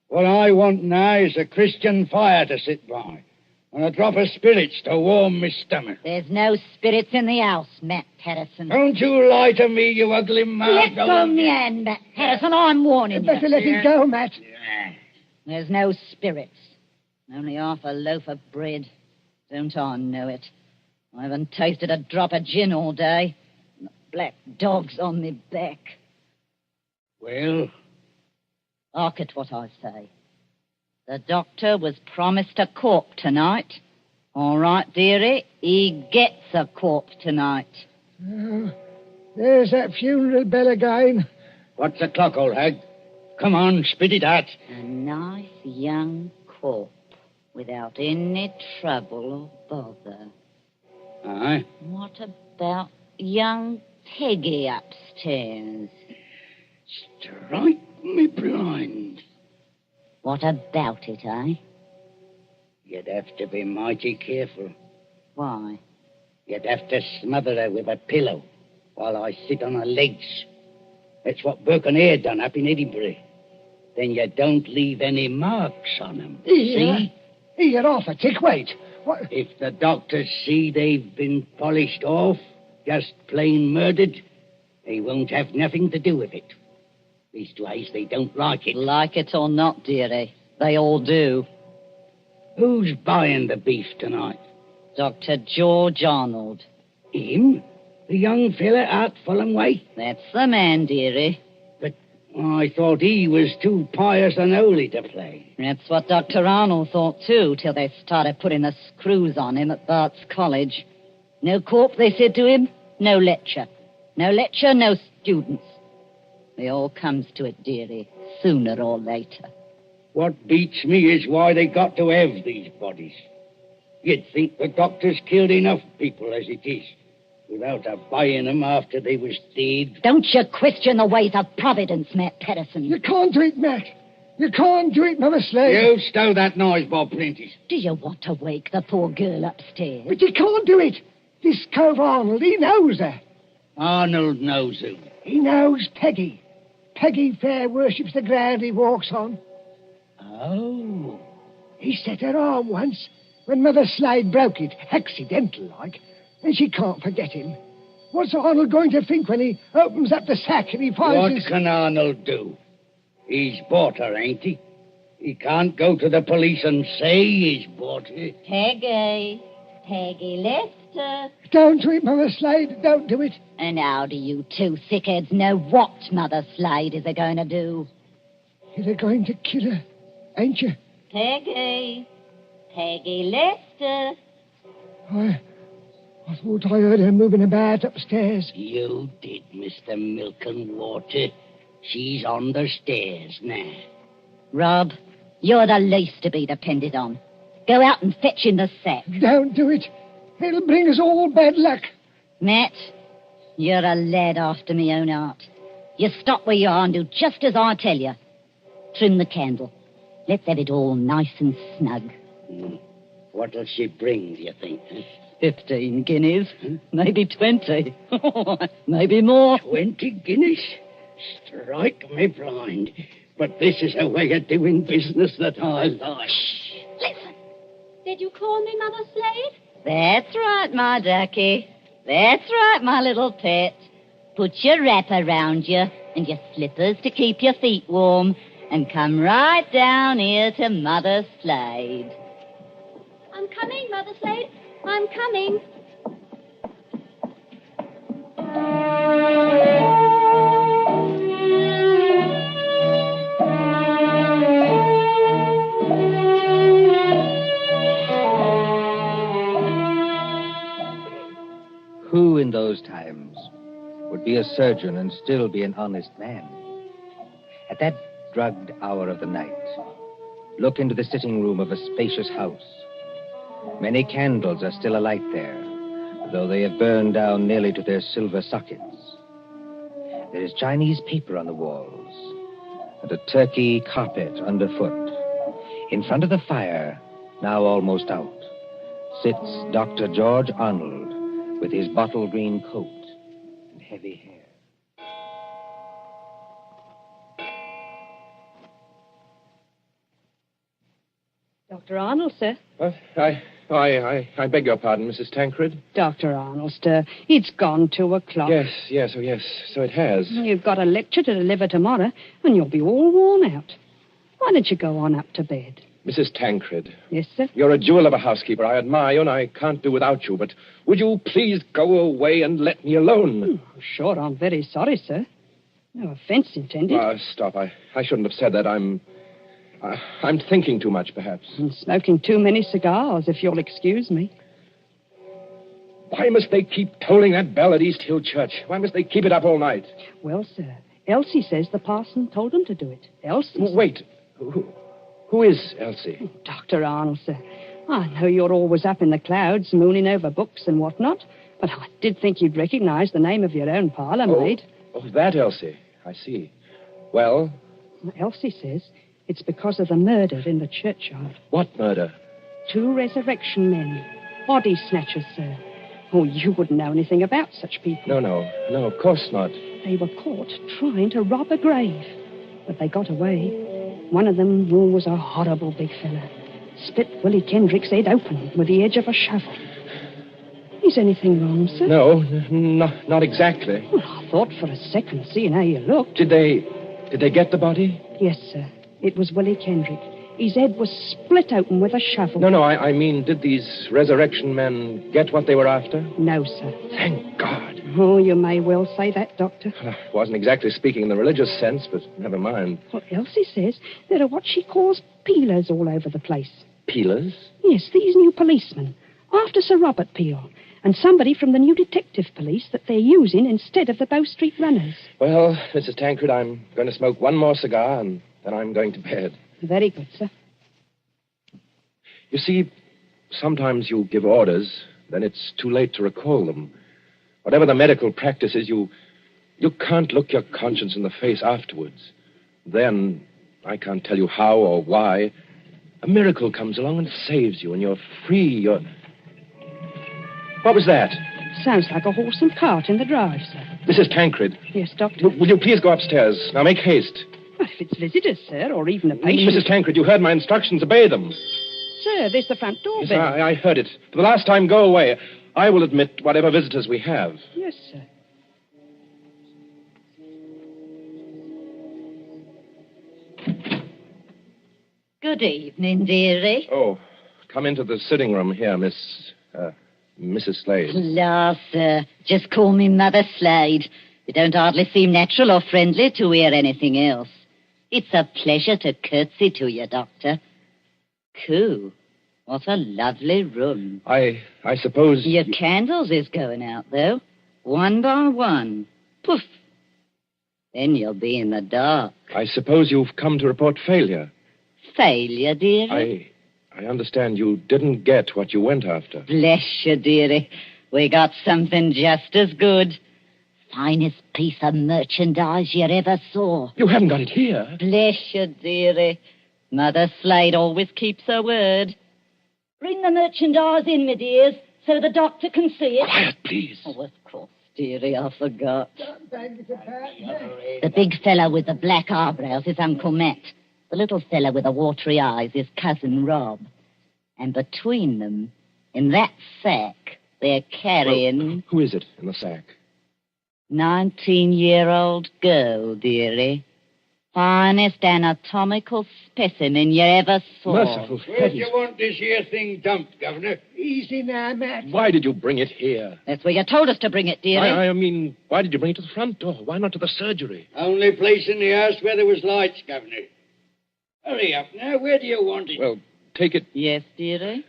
S7: What I want now is a Christian fire to sit by, and a drop of spirits to warm my stomach.
S5: There's no spirits in the house, Matt Patterson.
S7: Don't you lie to me, you ugly mouth.
S5: Let go me hand, Matt Patterson. I'm warning
S8: You better
S5: you.
S8: let it go, Matt.
S5: There's no spirits. Only half a loaf of bread. Don't I know it? I haven't tasted a drop of gin all day. And the black dog's on me back.
S7: Well,
S5: Hark at what I say. The doctor was promised a corp tonight. All right, dearie, he gets a corp tonight.
S8: Oh, there's that funeral bell again.
S7: what's the clock, old hag? Come on, spit it out.
S5: A nice young corp without any trouble or bother.
S7: Aye.
S5: What about young Peggy upstairs?
S7: Strike me blind.
S5: What about it, eh?
S7: You'd have to be mighty careful.
S5: Why?
S7: You'd have to smother her with a pillow while I sit on her legs. That's what Burke and Eyre done up in Edinburgh. Then you don't leave any marks on them. See?
S8: Here, off a tick, wait. What?
S7: If the doctors see they've been polished off, just plain murdered, they won't have nothing to do with it. Leastwise, they don't like it.
S5: Like it or not, dearie, they all do.
S7: Who's buying the beef tonight?
S5: Dr. George Arnold.
S7: Him? The young fella out Fulham way?
S5: That's the man, dearie.
S7: But I thought he was too pious and holy to play.
S5: That's what Dr. Arnold thought, too, till they started putting the screws on him at Bart's College. No corp, they said to him. No lecture. No lecture, no students. It all comes to it, dearie, sooner or later.
S7: What beats me is why they got to have these bodies. You'd think the doctors killed enough people as it is, without a buying them after they was dead.
S5: Don't you question the ways of Providence, Matt Patterson.
S8: You can't do it, Matt. You can't do it, Mother Slade.
S7: You stow that noise, Bob Prentice.
S5: Do you want to wake the poor girl upstairs?
S8: But you can't do it. This cove Arnold, he knows her.
S7: Arnold knows who.
S8: He knows Peggy. Peggy fair worships the ground he walks on.
S7: Oh.
S8: He set her arm once when Mother Slade broke it, accidental-like, and she can't forget him. What's Arnold going to think when he opens up the sack and he finds
S7: What
S8: his...
S7: can Arnold do? He's bought her, ain't he? He can't go to the police and say he's bought it.
S5: Peggy. Peggy Lester.
S8: Don't do it, Mother Slade. Don't do it.
S5: And how do you two thickheads know what Mother Slade is going to do?
S8: You're going to kill her, ain't you?
S5: Peggy. Peggy Lester.
S8: I thought I heard her moving about upstairs.
S7: You did, Mr. Milk and Water. She's on the stairs now.
S5: Rob, you're the least to be depended on. Go out and fetch in the sack.
S8: Don't do it. It'll bring us all bad luck.
S5: Matt, you're a lad after me own heart. You stop where you are and do just as I tell you. Trim the candle. Let's have it all nice and snug.
S7: What'll she bring, do you think?
S5: 15 guineas. Maybe 20. Maybe more.
S7: 20 guineas? Strike me blind. But this is a way of doing business that I like.
S5: Listen.
S6: Did you call me Mother Slade?
S5: That's right, my ducky. That's right, my little pet. Put your wrapper round you and your slippers to keep your feet warm and come right down here to Mother Slade.
S6: I'm coming, Mother Slade. I'm coming.
S3: Who in those times would be a surgeon and still be an honest man? At that drugged hour of the night, look into the sitting room of a spacious house. Many candles are still alight there, though they have burned down nearly to their silver sockets. There is Chinese paper on the walls and a turkey carpet underfoot. In front of the fire, now almost out, sits Dr. George Arnold with his bottle green coat and heavy hair.
S9: Dr. Arnold, sir.
S10: I beg your pardon, Mrs. Tancred.
S9: Dr. Arnold, sir. It's gone 2 o'clock.
S10: Yes, so it has.
S9: You've got a lecture to deliver tomorrow, and you'll be all worn out. Why don't you go on up to bed?
S10: Mrs. Tancred.
S9: Yes, sir?
S10: You're a jewel of a housekeeper. I admire you, and I can't do without you, but would you please go away and let me alone?
S9: Sure, I'm very sorry, sir. No offense intended.
S10: Stop. I shouldn't have said that. I'm thinking too much, perhaps.
S9: And smoking too many cigars, if you'll excuse me.
S10: Why must they keep tolling that bell at East Hill Church? Why must they keep it up all night?
S9: Well, sir, Elsie says the parson told them to do it. Elsie.
S10: Wait. Who is Elsie?
S9: Dr. Arnold, sir. I know you're always up in the clouds, mooning over books and whatnot, but I did think you'd recognize the name of your own parlour maid.
S10: Oh, that Elsie. I see. Well?
S9: Elsie says it's because of the murder in the churchyard.
S10: What murder?
S9: 2 resurrection men. Body Snatchers, sir. Oh, you wouldn't know anything about such people.
S10: No, of course not.
S9: They were caught trying to rob a grave, but they got away. One of them was a horrible big fella. Split Willie Kendrick's head open with the edge of a shovel. Is anything wrong, sir?
S10: No, not exactly.
S9: Well, I thought for a second, seeing how you looked.
S10: Did they get the body?
S9: Yes, sir. It was Willie Kendrick. His head was split open with a shovel.
S10: No, I mean, did these resurrection men get what they were after?
S9: No, sir.
S10: Thank God.
S9: Oh, you may well say that, Doctor.
S10: I wasn't exactly speaking in the religious sense, but never mind.
S9: Well, Elsie says there are what she calls peelers all over the place.
S10: Peelers?
S9: Yes, these new policemen. After Sir Robert Peel. And somebody from the new detective police that they're using instead of the Bow Street runners.
S10: Well, Mrs. Tancred, I'm going to smoke one more cigar, and then I'm going to bed.
S9: Very good, sir.
S10: You see, sometimes you give orders, then it's too late to recall them. Whatever the medical practice is, you can't look your conscience in the face afterwards. Then, I can't tell you how or why, a miracle comes along and saves you, and you're free, What was that?
S9: Sounds like a horse and cart in the drive, sir.
S10: Mrs. Tancred.
S9: Yes, Doctor?
S10: Will you please go upstairs? Now, make haste.
S9: But if it's visitors, sir, or even a patient...
S10: Mrs. Tancred, you heard my instructions. Obey them.
S9: Sir, there's the front door
S10: Yes,
S9: bell.
S10: I heard it. For the last time, go away. I will admit whatever visitors we have.
S9: Yes, sir.
S5: Good evening, dearie.
S10: Oh, come into the sitting room here, Mrs. Slade.
S5: La, sir. Just call me Mother Slade. You don't hardly seem natural or friendly to hear anything else. It's a pleasure to curtsy to you, Doctor. Coo. What a lovely room.
S10: I suppose...
S5: Your candles is going out, though. One by one. Poof. Then you'll be in the dark.
S10: I suppose you've come to report failure.
S5: Failure, dearie?
S10: I understand you didn't get what you went after.
S5: Bless you, dearie. We got something just as good. Finest piece of merchandise you ever saw.
S10: You haven't got it here.
S5: Bless you, dearie. Mother Slade always keeps her word. Bring the merchandise in, my dears, so the doctor can see it.
S10: Quiet, please.
S5: Oh, of course, dearie, I forgot. The big fellow with the black eyebrows is Uncle Matt. The little fellow with the watery eyes is Cousin Rob. And between them, in that sack, they're carrying...
S10: Well, who is it in the sack?
S5: 19-year-old girl, dearie. Finest anatomical specimen you ever saw.
S10: Merciful
S7: Where do you want this here thing dumped, Governor?
S8: Easy now, Matt.
S10: Why did you bring it here?
S5: That's where you told us to bring it, dearie.
S10: I mean, why did you bring it to the front door? Why not to the surgery?
S7: Only place in the house where there was lights, Governor. Hurry up now. Where do you want it?
S10: Well, take it...
S5: Yes, dearie?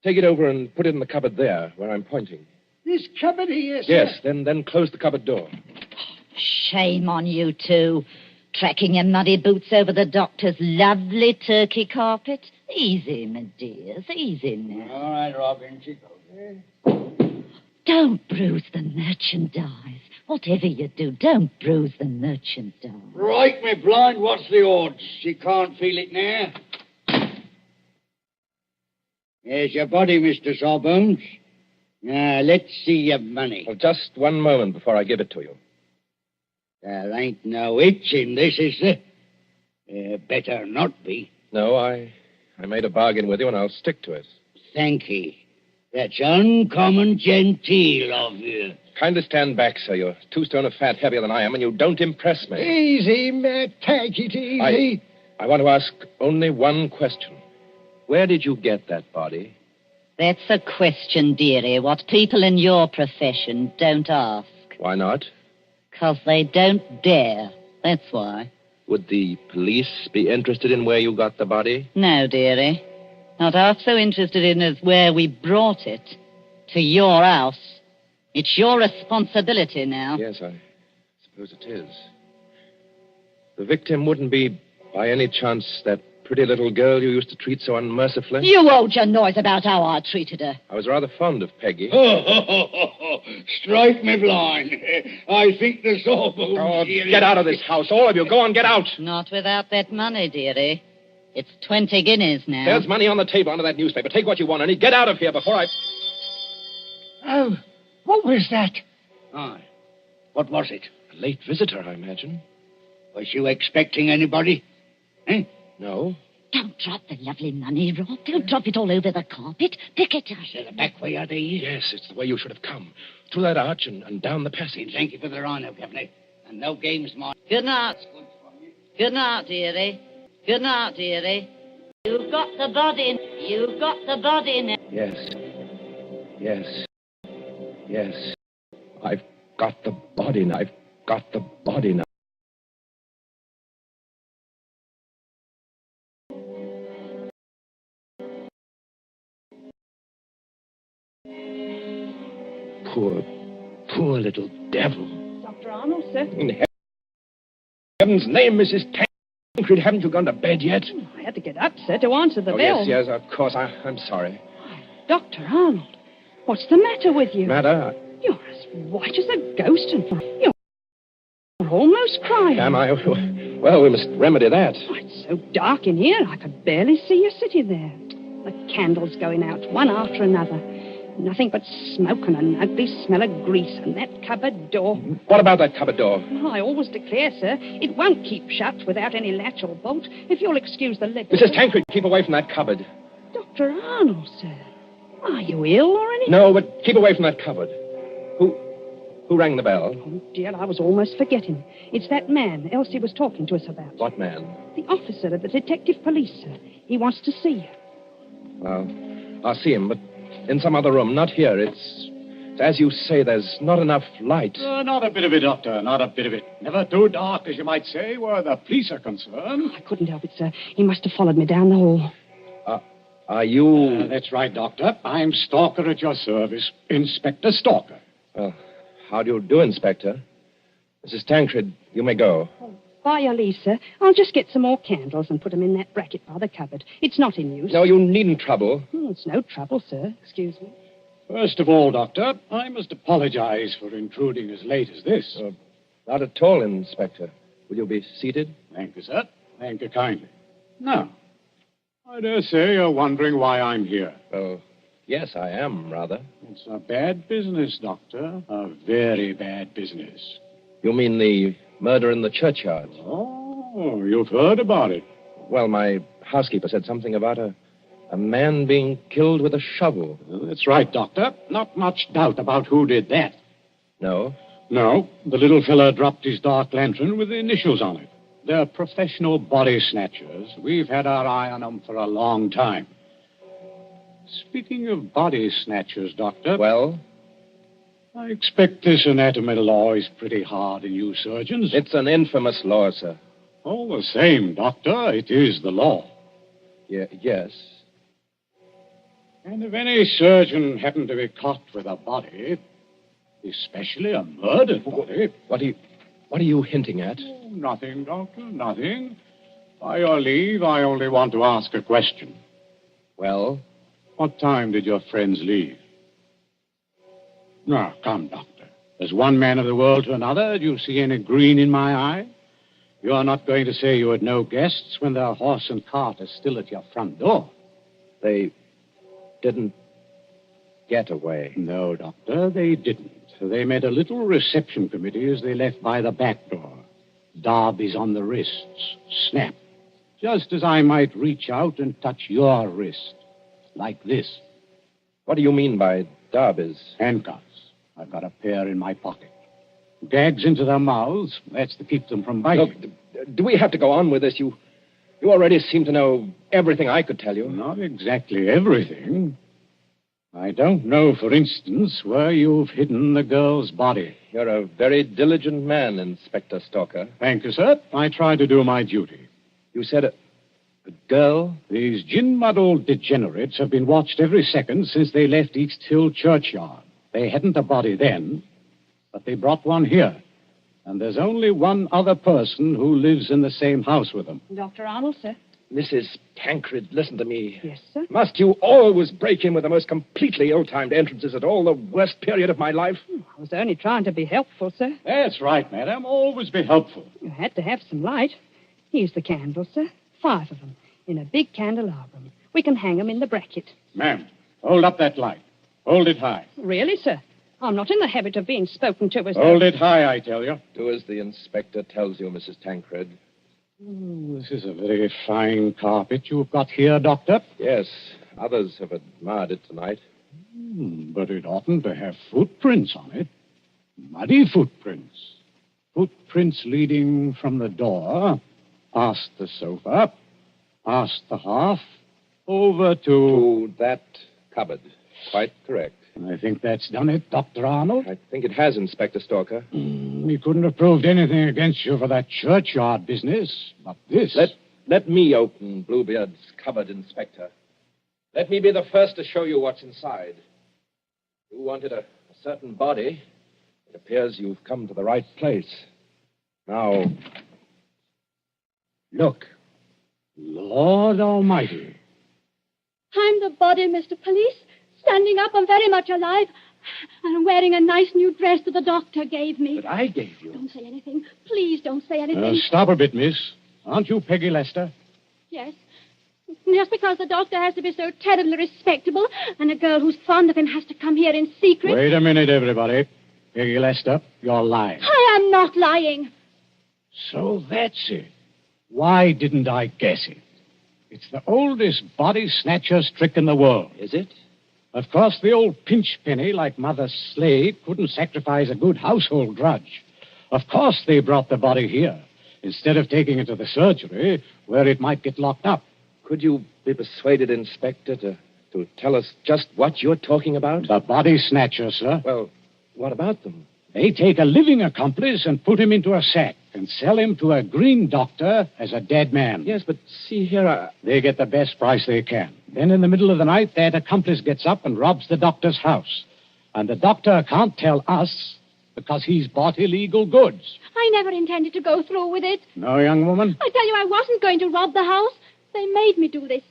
S10: Take it over and put it in the cupboard there, where I'm pointing.
S8: This cupboard here, sir.
S10: Yes, then close the cupboard door.
S5: Shame on you two. Tracking your muddy boots over the doctor's lovely turkey carpet. Easy, my dears, easy now.
S7: All right, Robin, she goes.
S5: Don't bruise the merchandise. Whatever you do, don't bruise the merchandise.
S7: Right, me blind. What's the odds? She can't feel it now. There's your body, Mr. Sawbones. Now, let's see your money.
S10: Well, just one moment before I give it to you.
S7: There ain't no itch in this, is there? Better not be.
S10: No, I made a bargain with you, and I'll stick to it.
S7: Thank ye. That's uncommon genteel of you.
S10: Kindly stand back, sir. You're 2 stone of fat heavier than I am, and you don't impress me.
S8: Easy, Matt. Take it easy.
S10: I want to ask only one question. Where did you get that body?
S5: That's a question, dearie, what people in your profession don't ask.
S10: Why not?
S5: 'Cause they don't dare. That's why.
S10: Would the police be interested in where you got the body?
S5: No, dearie. Not half so interested in as where we brought it. To your house. It's your responsibility now.
S10: Yes, I suppose it is. The victim wouldn't be, by any chance, that pretty little girl you used to treat so unmercifully?
S5: You hold your noise about how I treated her.
S10: I was rather fond of Peggy.
S7: Strike me blind. I think the Sawbones...
S10: Oh, get out of this house, all of you. Go on, get out.
S5: Not without that money, dearie. It's 20 guineas now.
S10: There's money on the table under that newspaper. Take what you want, and get out of here before I...
S8: Oh, what was that?
S7: Aye. What was it?
S10: A late visitor, I imagine.
S7: Was you expecting anybody? Eh?
S10: No.
S5: Don't drop the lovely money, Rob. Don't drop it all over the carpet. Pick it up.
S7: Is there a back way out of here?
S10: Yes, it's the way you should have come. Through that arch and down the passage.
S7: Thank you for the rhino, Governor. And no games, Mark.
S5: Good night. Good night, dearie. Good night, dearie. You've got the body. You've got the body now.
S10: Yes. Yes. Yes. I've got the body now. I've got the body now. Poor little devil.
S9: Dr. Arnold, sir?
S10: In heaven's name, Mrs. Tancred, haven't you gone to bed yet?
S9: I had to get up, sir, to answer the bell.
S10: Yes, of course. I'm sorry.
S9: Dr. Arnold, what's the matter with you?
S10: Matter?
S9: You're as white as a ghost, and you're almost crying.
S10: Am I? Well, we must remedy that.
S9: Oh, it's so dark in here, I could barely see you sitting there. The candles going out, one after another. Nothing but smoke and an ugly smell of grease, and that cupboard door.
S10: What about that cupboard door?
S9: Well, I always declare, sir, it won't keep shut without any latch or bolt, if you'll excuse the liberty.
S10: Mrs. Tancred, keep away from that cupboard.
S9: Dr. Arnold, sir. Are you ill or anything?
S10: No, but keep away from that cupboard. Who rang the bell?
S9: Oh, dear, I was almost forgetting. It's that man Elsie was talking to us about.
S10: What man?
S9: The officer of the detective police, sir. He wants to see you.
S10: Well, I'll see him, but in some other room, not here. It's as you say, there's not enough light.
S1: Not a bit of it, Doctor, not a bit of it. Never too dark, as you might say, where the police are concerned.
S9: I couldn't help it, sir. He must have followed me down the hall.
S10: Are you...
S1: That's right, Doctor. I'm Stalker at your service. Inspector Stalker.
S10: Well, how do you do, Inspector? Mrs. Tancred, you may go.
S9: By your leave, sir. I'll just get some more candles and put them in that bracket by the cupboard. It's not in use.
S10: No, you needn't trouble.
S9: It's no trouble, sir. Excuse me.
S1: First of all, Doctor, I must apologize for intruding as late as this.
S10: Not at all, Inspector. Will you be seated?
S1: Thank you, sir. Thank you kindly. Now, I dare say you're wondering why I'm here.
S10: Oh, yes, I am, rather.
S1: It's a bad business, Doctor. A very bad business.
S10: You mean the murder in the churchyard?
S1: Oh, you've heard about it.
S10: Well, my housekeeper said something about a man being killed with a shovel.
S1: That's right, Doctor. Not much doubt about who did that.
S10: No?
S1: No, the little fella dropped his dark lantern with the initials on it. They're professional body snatchers. We've had our eye on them for a long time. Speaking of body snatchers, Doctor...
S10: Well?
S1: I expect this anatomy law is pretty hard on you surgeons.
S10: It's an infamous law, sir.
S1: All the same, Doctor, it is the law.
S10: Yes.
S1: And if any surgeon happened to be caught with a body, especially a murdered body...
S10: What are you hinting at?
S1: Oh, nothing, Doctor, nothing. By your leave, I only want to ask a question.
S10: Well?
S1: What time did your friends leave? Now, come, Doctor. As one man of the world to another, do you see any green in my eye? You are not going to say you had no guests when their horse and cart are still at your front door.
S10: They didn't get away.
S1: No, Doctor, they didn't. They made a little reception committee as they left by the back door. Darbies on the wrists. Snap. Just as I might reach out and touch your wrist. Like this.
S10: What do you mean by darbies?
S1: Handcuffs. I've got a pair in my pocket. Gags into their mouths. That's to keep them from biting.
S10: Look, do we have to go on with this? You already seem to know everything I could tell you.
S1: Not exactly everything. I don't know, for instance, where you've hidden the girl's body.
S10: You're a very diligent man, Inspector Stalker.
S1: Thank you, sir. I try to do my duty.
S10: You said a girl?
S1: These gin-muddled degenerates have been watched every second since they left East Hill Churchyard. They hadn't a body then, but they brought one here. And there's only one other person who lives in the same house with them.
S9: Dr. Arnold, sir.
S10: Mrs. Tancred, listen to me.
S9: Yes, sir.
S10: Must you always break in with the most completely ill-timed entrances at all the worst period of my life?
S9: I was only trying to be helpful, sir.
S1: That's right, madam. Always be helpful.
S9: You had to have some light. Here's the candles, sir. 5 of them. In a big candelabrum. We can hang them in the bracket.
S1: Ma'am, hold up that light. Hold it high.
S9: Really, sir? I'm not in the habit of being spoken to as...
S1: Hold it high, I tell you.
S10: Do as the inspector tells you, Mrs. Tancred.
S1: This is a very fine carpet you've got here, Doctor.
S10: Yes, others have admired it tonight.
S1: But it oughtn't to have footprints on it. Muddy footprints. Footprints leading from the door, past the sofa, past the hearth, over
S10: to that cupboard. Quite correct.
S1: I think that's done it, Dr. Arnold.
S10: I think it has, Inspector Stalker.
S1: We couldn't have proved anything against you for that churchyard business, but this...
S10: Let me open Bluebeard's cupboard, Inspector. Let me be the first to show you what's inside. You wanted a certain body. It appears you've come to the right place. Now, look.
S1: Lord Almighty.
S6: I'm the body, Mr. Police. Standing up, I'm very much alive. And I'm wearing a nice new dress that the doctor gave me.
S10: That I gave you?
S6: Don't say anything. Please don't say anything.
S1: Stop a bit, miss. Aren't you Peggy Lester?
S6: Yes. Just because the doctor has to be so terribly respectable, and a girl who's fond of him has to come here in secret.
S1: Wait a minute, everybody. Peggy Lester, you're lying.
S6: I am not lying.
S1: So that's it. Why didn't I guess it? It's the oldest body snatcher's trick in the world.
S10: Is it?
S1: Of course, the old pinch penny like Mother Slade couldn't sacrifice a good household grudge. Of course they brought the body here, instead of taking it to the surgery, where it might get locked up.
S10: Could you be persuaded, Inspector, to tell us just what you're talking about?
S1: The Body Snatchers, sir.
S10: Well, what about them?
S1: They take a living accomplice and put him into a sack and sell him to a green doctor as a dead man.
S10: Yes, but see here,
S1: They get the best price they can. Then in the middle of the night, that accomplice gets up and robs the doctor's house. And the doctor can't tell us because he's bought illegal goods.
S6: I never intended to go through with it.
S1: No, young woman?
S6: I tell you, I wasn't going to rob the house. They made me do this.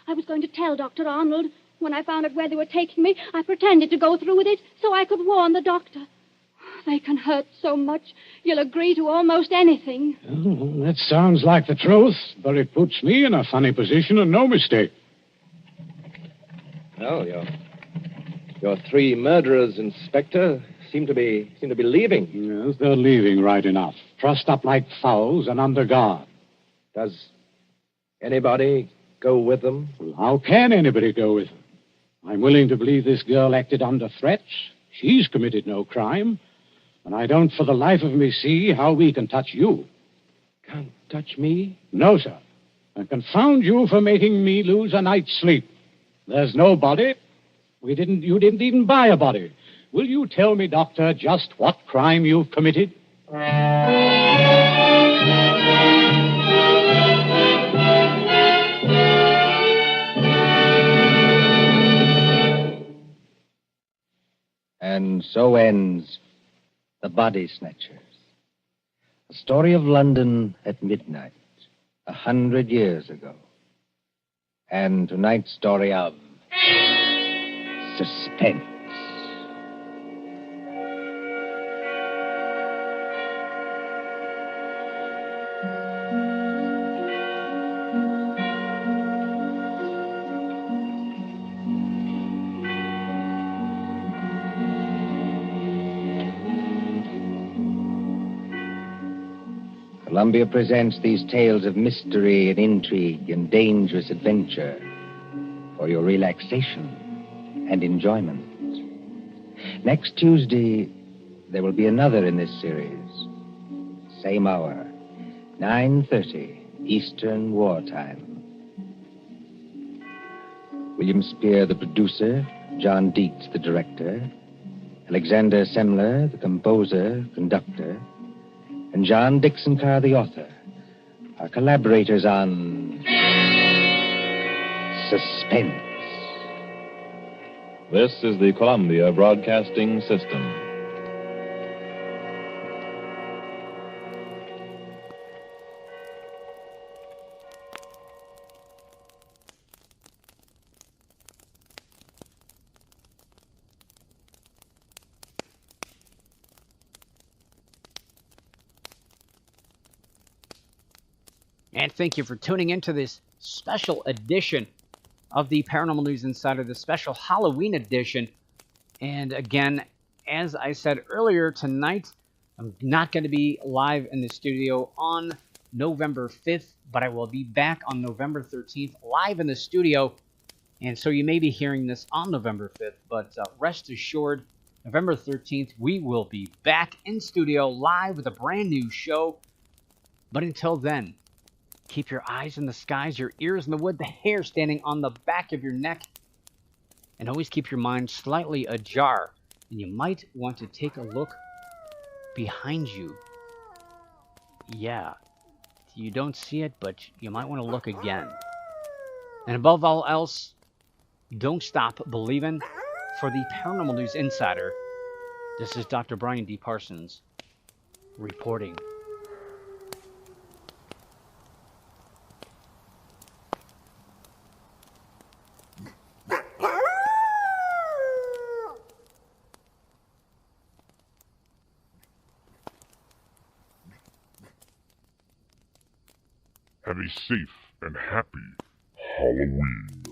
S6: I was going to tell Dr. Arnold. When I found out where they were taking me, I pretended to go through with it so I could warn the doctor. They can hurt so much, you'll agree to almost anything.
S1: Oh, that sounds like the truth, but it puts me in a funny position and no mistake.
S10: well, your three murderers, Inspector, seem to be leaving.
S1: Yes, they're leaving right enough. Trussed up like fowls and under guard.
S10: Does anybody go with them?
S1: Well, how can anybody go with them? I'm willing to believe this girl acted under threats. She's committed no crime. And I don't for the life of me see how we can touch you.
S10: Can't touch me?
S1: No, sir. And confound you for making me lose a night's sleep. There's no body. You didn't even buy a body. Will you tell me, Doctor, just what crime you've committed?
S3: And so ends The Body Snatchers. A story of London at midnight, 100 years ago. And tonight's story of Suspense. Columbia presents these tales of mystery and intrigue and dangerous adventure for your relaxation and enjoyment. Next Tuesday, there will be another in this series. Same hour, 9:30 Eastern Wartime. William Spear, the producer, John Dietz, the director, Alexander Semler, the composer, conductor, and John Dixon Carr, the author, are collaborators on Suspense.
S4: This is the Columbia Broadcasting System.
S2: And thank you for tuning into this special edition of the Paranormal News Insider, the special Halloween edition. And again, as I said earlier, tonight I'm not going to be live in the studio on November 5th, but I will be back on November 13th live in the studio. And so you may be hearing this on November 5th, but rest assured, November 13th, we will be back in studio live with a brand new show. But until then, keep your eyes in the skies, your ears in the wood, the hair standing on the back of your neck, and always keep your mind slightly ajar. And you might want to take a look behind you. Yeah, you don't see it, but you might want to look again. And above all else, don't stop believing. For the Paranormal News Insider, this is Dr. Brian D. Parsons reporting.
S11: Have a safe and happy Halloween.